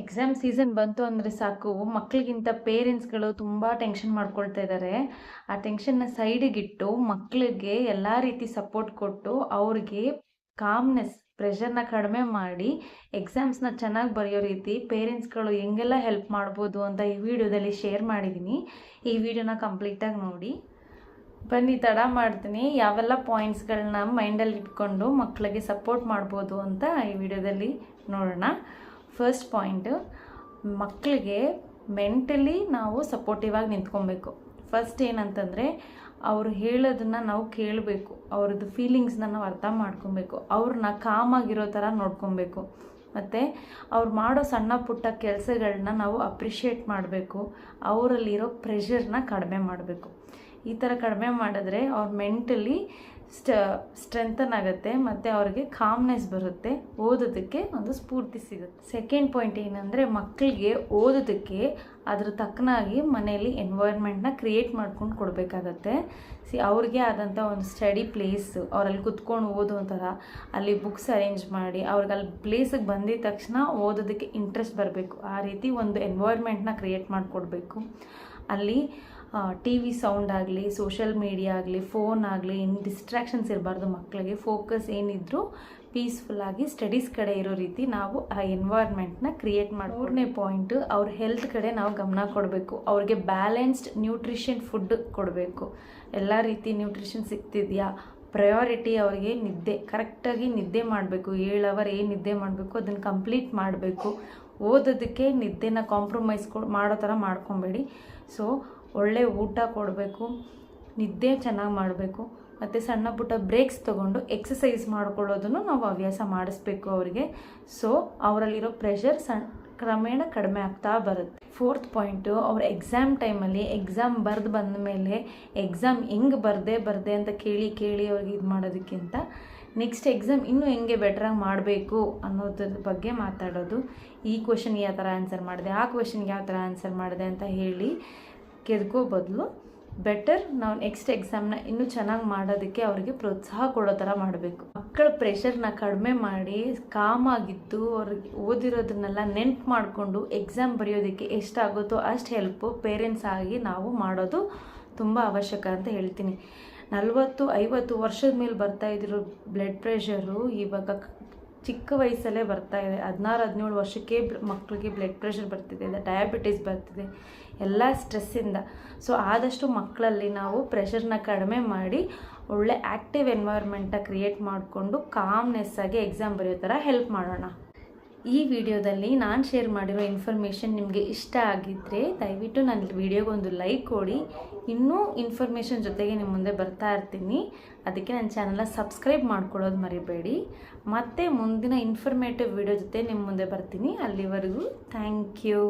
Exam season ಬಂತು ಅಂದರೆ ಸಾಕು, ಮಕ್ಕಳಿಗಿಂತ ಪೇರೆಂಟ್ಸ್ಗಳು ತುಂಬ ಟೆನ್ಷನ್ ಮಾಡ್ಕೊಳ್ತಾ ಇದ್ದಾರೆ. ಆ ಟೆನ್ಷನ್ನ ಸೈಡಿಗಿಟ್ಟು ಮಕ್ಕಳಿಗೆ ಎಲ್ಲ ರೀತಿ ಸಪೋರ್ಟ್ ಕೊಟ್ಟು ಅವ್ರಿಗೆ ಕಾಮ್ನೆಸ್, ಪ್ರೆಷರ್ನ ಕಡಿಮೆ ಮಾಡಿ ಎಕ್ಸಾಮ್ಸ್ನ ಚೆನ್ನಾಗಿ ಬರೆಯೋ ರೀತಿ ಪೇರೆಂಟ್ಸ್ಗಳು ಹೆಂಗೆಲ್ಲ ಹೆಲ್ಪ್ ಮಾಡ್ಬೋದು ಅಂತ ಈ ವಿಡಿಯೋದಲ್ಲಿ ಶೇರ್ ಮಾಡಿದ್ದೀನಿ. ಈ ವಿಡಿಯೋನ ಕಂಪ್ಲೀಟಾಗಿ ನೋಡಿ. ಬನ್ನಿ, ತಡ ಮಾಡ್ತೀನಿ, ಯಾವೆಲ್ಲ ಪಾಯಿಂಟ್ಸ್ಗಳನ್ನ ಮೈಂಡಲ್ಲಿ ಇಟ್ಕೊಂಡು ಮಕ್ಕಳಿಗೆ ಸಪೋರ್ಟ್ ಮಾಡ್ಬೋದು ಅಂತ ಈ ವಿಡಿಯೋದಲ್ಲಿ ನೋಡೋಣ. ಫಸ್ಟ್ ಪಾಯಿಂಟು, ಮಕ್ಕಳಿಗೆ ಮೆಂಟಲಿ ನಾವು ಸಪೋರ್ಟಿವ್ ಆಗಿ ನಿಂತ್ಕೊಬೇಕು. ಫಸ್ಟ್ ಏನಂತಂದರೆ, ಅವರು ಹೇಳೋದನ್ನು ನಾವು ಕೇಳಬೇಕು, ಅವ್ರದ್ದು ಫೀಲಿಂಗ್ಸ್ನ ನಾವು ಅರ್ಥ ಮಾಡ್ಕೊಬೇಕು, ಅವ್ರನ್ನ ಕಾಮಾಗಿರೋ ಥರ ನೋಡ್ಕೊಬೇಕು. ಮತ್ತು ಅವ್ರು ಮಾಡೋ ಸಣ್ಣ ಪುಟ್ಟ ಕೆಲಸಗಳನ್ನ ನಾವು ಅಪ್ರಿಷಿಯೇಟ್ ಮಾಡಬೇಕು. ಅವರಲ್ಲಿರೋ ಪ್ರೆಷರ್ನ ಕಡಿಮೆ ಮಾಡಬೇಕು. ಈ ಥರ ಕಡಿಮೆ ಮಾಡಿದ್ರೆ ಅವ್ರ ಮೆಂಟಲಿ ಸ್ಟ್ರೆಂಥನ್ ಆಗುತ್ತೆ ಮತ್ತು ಅವ್ರಿಗೆ ಕಾಮ್ನೆಸ್ ಬರುತ್ತೆ, ಓದೋದಕ್ಕೆ ಒಂದು ಸ್ಫೂರ್ತಿ ಸಿಗುತ್ತೆ. ಸೆಕೆಂಡ್ ಪಾಯಿಂಟ್ ಏನಂದರೆ, ಮಕ್ಕಳಿಗೆ ಓದೋದಕ್ಕೆ ಅದ್ರ ತಕ್ಕನಾಗಿ ಮನೆಯಲ್ಲಿ ಎನ್ವೈರ್ಮೆಂಟ್ನ ಕ್ರಿಯೇಟ್ ಮಾಡ್ಕೊಂಡು ಕೊಡಬೇಕಾಗತ್ತೆ. ಅವ್ರಿಗೆ ಆದಂಥ ಒಂದು ಸ್ಟಡಿ ಪ್ಲೇಸ್, ಅವರಲ್ಲಿ ಕುತ್ಕೊಂಡು ಓದೋ ಥರ ಅಲ್ಲಿ ಬುಕ್ಸ್ ಅರೇಂಜ್ ಮಾಡಿ ಅವ್ರಿಗೆ ಅಲ್ಲಿ ಪ್ಲೇಸಿಗೆ ಬಂದಿದ ತಕ್ಷಣ ಓದೋದಕ್ಕೆ ಇಂಟ್ರೆಸ್ಟ್ ಬರಬೇಕು. ಆ ರೀತಿ ಒಂದು ಎನ್ವೈರ್ಮೆಂಟ್ನ ಕ್ರಿಯೇಟ್ ಮಾಡಿಕೊಡ್ಬೇಕು. ಅಲ್ಲಿ ಟಿ ವಿ ಸೌಂಡ್ ಆಗಲಿ, ಸೋಷಿಯಲ್ ಮೀಡಿಯಾ ಆಗಲಿ, ಫೋನ್ ಆಗಲಿ, ಇನ್ನು ಡಿಸ್ಟ್ರಾಕ್ಷನ್ಸ್ ಇರಬಾರ್ದು. ಮಕ್ಕಳಿಗೆ ಫೋಕಸ್ ಏನಿದ್ರು ಪೀಸ್ಫುಲ್ಲಾಗಿ ಸ್ಟಡೀಸ್ ಕಡೆ ಇರೋ ರೀತಿ ನಾವು ಆ ಎನ್ವೈರ್ಮೆಂಟ್ನ ಕ್ರಿಯೇಟ್ ಮಾಡಿ. ಮೂರನೇ ಪಾಯಿಂಟು, ಅವ್ರ ಹೆಲ್ತ್ ಕಡೆ ನಾವು ಗಮನ ಕೊಡಬೇಕು. ಅವ್ರಿಗೆ ಬ್ಯಾಲೆನ್ಸ್ಡ್ ನ್ಯೂಟ್ರಿಷನ್ ಫುಡ್ ಕೊಡಬೇಕು. ಎಲ್ಲ ರೀತಿ ನ್ಯೂಟ್ರಿಷನ್ ಸಿಗ್ತಿದೆಯಾ, ಪ್ರಯಾರಿಟಿ ಅವರಿಗೆ ನಿದ್ದೆ, ಕರೆಕ್ಟಾಗಿ ನಿದ್ದೆ ಮಾಡಬೇಕು. 7 ಅವರ್ ಏನು ನಿದ್ದೆ ಮಾಡಬೇಕು ಅದನ್ನು ಕಂಪ್ಲೀಟ್ ಮಾಡಬೇಕು. ಓದೋದಕ್ಕೆ ನಿದ್ದೆನ ಕಾಂಪ್ರಮೈಸ್ ಮಾಡೋ ಥರ ಮಾಡ್ಕೊಬೇಡಿ. ಸೊ ಒಳ್ಳೆ ಊಟ ಕೊಡಬೇಕು, ನಿದ್ದೆ ಚೆನ್ನಾಗಿ ಮಾಡಬೇಕು, ಮತ್ತು ಸಣ್ಣ ಪುಟ್ಟ ಬ್ರೇಕ್ಸ್ ತೊಗೊಂಡು ಎಕ್ಸಸೈಸ್ ಮಾಡ್ಕೊಳ್ಳೋದನ್ನು ನಾವು ಹವ್ಯಾಸ ಮಾಡಿಸ್ಬೇಕು ಅವರಿಗೆ. ಸೊ ಅವರಲ್ಲಿರೋ ಪ್ರೆಷರ್ ಕ್ರಮೇಣ ಕಡಿಮೆ ಆಗ್ತಾ ಬರುತ್ತೆ. ಫೋರ್ತ್ ಪಾಯಿಂಟು, ಅವ್ರ ಎಕ್ಸಾಮ್ ಟೈಮಲ್ಲಿ ಎಕ್ಸಾಮ್ ಬರೆದು ಬಂದ ಮೇಲೆ ಎಕ್ಸಾಮ್ ಹೆಂಗೆ ಬರದೆ ಅಂತ ಕೇಳಿ ಅವ್ರಿಗೆ ಇದು ಮಾಡೋದಕ್ಕಿಂತ ನೆಕ್ಸ್ಟ್ ಎಕ್ಸಾಮ್ ಇನ್ನೂ ಹೆಂಗೆ ಬೆಟ್ರಾಗಿ ಮಾಡಬೇಕು ಅನ್ನೋದ್ರ ಬಗ್ಗೆ ಮಾತಾಡೋದು. ಈ ಕ್ವೆಶನ್ಗೆ ಯಾವ ಥರ ಆನ್ಸರ್ ಮಾಡಿದೆ, ಆ ಕ್ವೆಶನ್ಗೆ ಯಾವ ಥರ ಆನ್ಸರ್ ಮಾಡಿದೆ ಅಂತ ಹೇಳಿ ಕೆದ್ಕೋ ಬದಲು ಬೆಟರ್ ನಾವು ನೆಕ್ಸ್ಟ್ ಎಕ್ಸಾಮ್ನ ಇನ್ನೂ ಚೆನ್ನಾಗಿ ಮಾಡೋದಕ್ಕೆ ಅವರಿಗೆ ಪ್ರೋತ್ಸಾಹ ಕೊಡೋ ಥರ ಮಾಡಬೇಕು. ಮಕ್ಕಳ ಪ್ರೆಷರ್ನ ಕಡಿಮೆ ಮಾಡಿ ಕಾಮಾಗಿದ್ದು ಅವ್ರಿಗೆ ಓದಿರೋದನ್ನೆಲ್ಲ ನೆನ್ಪು ಮಾಡಿಕೊಂಡು ಎಕ್ಸಾಮ್ ಬರೆಯೋದಕ್ಕೆ ಎಷ್ಟಾಗುತ್ತೋ ಅಷ್ಟು ಹೆಲ್ಪು ಪೇರೆಂಟ್ಸ್ ಆಗಿ ನಾವು ಮಾಡೋದು ತುಂಬ ಅವಶ್ಯಕ ಅಂತ ಹೇಳ್ತೀನಿ. 40-50 ವರ್ಷದ ಮೇಲೆ ಬರ್ತಾ ಇದ್ದಿರೋ ಬ್ಲಡ್ ಪ್ರೆಷರು ಇವಾಗ ಚಿಕ್ಕ ವಯಸ್ಸಲ್ಲೇ ಬರ್ತಾ ಇದೆ. 16-17 ವರ್ಷಕ್ಕೆ ಮಕ್ಕಳಿಗೆ ಬ್ಲಡ್ ಪ್ರೆಷರ್ ಬರ್ತಿದೆ, ಡಯಾಬಿಟಿಸ್ ಬರ್ತಿದೆ, ಎಲ್ಲ ಸ್ಟ್ರೆಸ್ಸಿಂದ. ಸೊ ಆದಷ್ಟು ಮಕ್ಕಳಲ್ಲಿ ನಾವು ಪ್ರೆಷರ್ನ ಕಡಿಮೆ ಮಾಡಿ ಒಳ್ಳೆ ಆ್ಯಕ್ಟಿವ್ ಎನ್ವೈರ್ಮೆಂಟ್ನ ಕ್ರಿಯೇಟ್ ಮಾಡಿಕೊಂಡು ಕಾಮ್ನೆಸ್ ಆಗಿ ಎಕ್ಸಾಮ್ ಬರೆಯೋ ಥರ ಹೆಲ್ಪ್ ಮಾಡೋಣ. ಈ ವಿಡಿಯೋದಲ್ಲಿ ನಾನು ಶೇರ್ ಮಾಡಿರೋ ಇನ್ಫಾರ್ಮೇಷನ್ ನಿಮಗೆ ಇಷ್ಟ ಆಗಿದ್ದರೆ ದಯವಿಟ್ಟು ನನ್ನ ವಿಡಿಯೋಗೆ ಒಂದು ಲೈಕ್ ಕೊಡಿ. ಇನ್ನೂ ಇನ್ಫಾರ್ಮೇಷನ್ ಜೊತೆಗೆ ನಿಮ್ಮ ಮುಂದೆ ಬರ್ತಾ ಇರ್ತೀನಿ. ಅದಕ್ಕೆ ನನ್ನ ಚಾನಲ್ನ ಸಬ್ಸ್ಕ್ರೈಬ್ ಮಾಡ್ಕೊಳ್ಳೋದು ಮರಿಬೇಡಿ. ಮತ್ತೆ ಮುಂದಿನ ಇನ್ಫಾರ್ಮೇಟಿವ್ ವಿಡಿಯೋ ಜೊತೆ ನಿಮ್ಮ ಮುಂದೆ ಬರ್ತೀನಿ. ಅಲ್ಲಿವರೆಗೂ ಥ್ಯಾಂಕ್ ಯು.